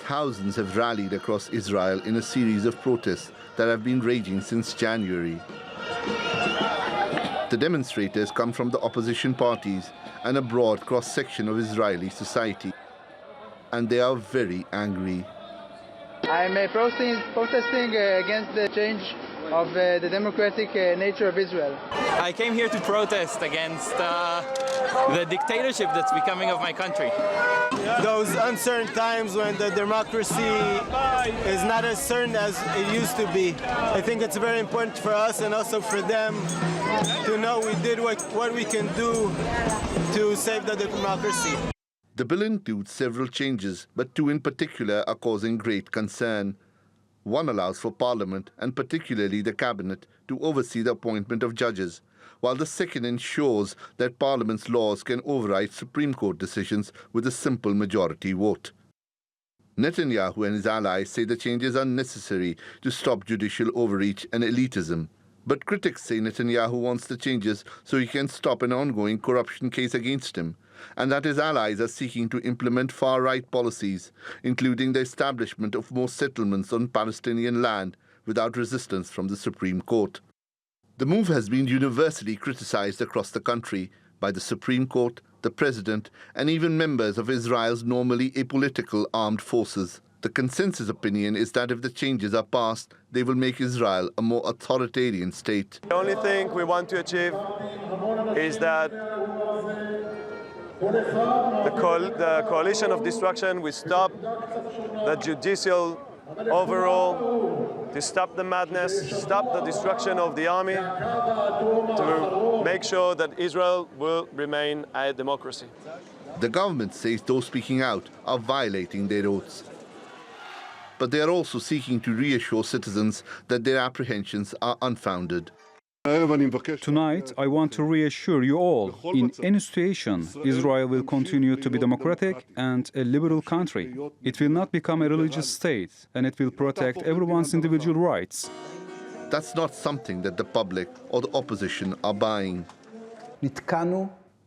thousands have rallied across Israel in a series of protests that have been raging since January. The demonstrators come from the opposition parties and a broad cross-section of Israeli society, and they are very angry. I'm protesting against the change of the democratic nature of Israel. I came here to protest against the dictatorship that's becoming of my country. Those uncertain times when the democracy is not as certain as it used to be. I think it's very important for us and also for them to know we did what we can do to save the democracy. The bill includes several changes, but two in particular are causing great concern. One allows for Parliament, and particularly the Cabinet, to oversee the appointment of judges, while the second ensures that Parliament's laws can override Supreme Court decisions with a simple majority vote. Netanyahu and his allies say the changes are necessary to stop judicial overreach and elitism. But critics say Netanyahu wants the changes so he can stop an ongoing corruption case against him, and that his allies are seeking to implement far-right policies, including the establishment of more settlements on Palestinian land without resistance from the Supreme Court. The move has been universally criticized across the country by the Supreme Court, the President, and even members of Israel's normally apolitical armed forces. The consensus opinion is that if the changes are passed, they will make Israel a more authoritarian state. The only thing we want to achieve is that the coalition of destruction will stop the judicial overhaul, to stop the madness, stop the destruction of the army, to make sure that Israel will remain a democracy. The government says those speaking out are violating their oaths. But they are also seeking to reassure citizens that their apprehensions are unfounded. Tonight, I want to reassure you all, in any situation, Israel will continue to be democratic and a liberal country. It will not become a religious state, and it will protect everyone's individual rights. That's not something that the public or the opposition are buying.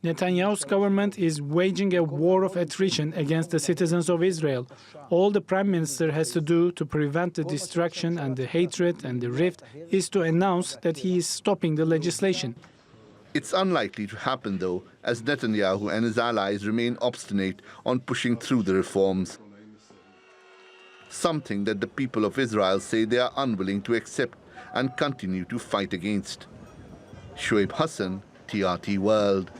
Netanyahu's government is waging a war of attrition against the citizens of Israel. All the Prime Minister has to do to prevent the destruction and the hatred and the rift is to announce that he is stopping the legislation. It's unlikely to happen, though, as Netanyahu and his allies remain obstinate on pushing through the reforms. Something that the people of Israel say they are unwilling to accept and continue to fight against. Shoaib Hasan, TRT World.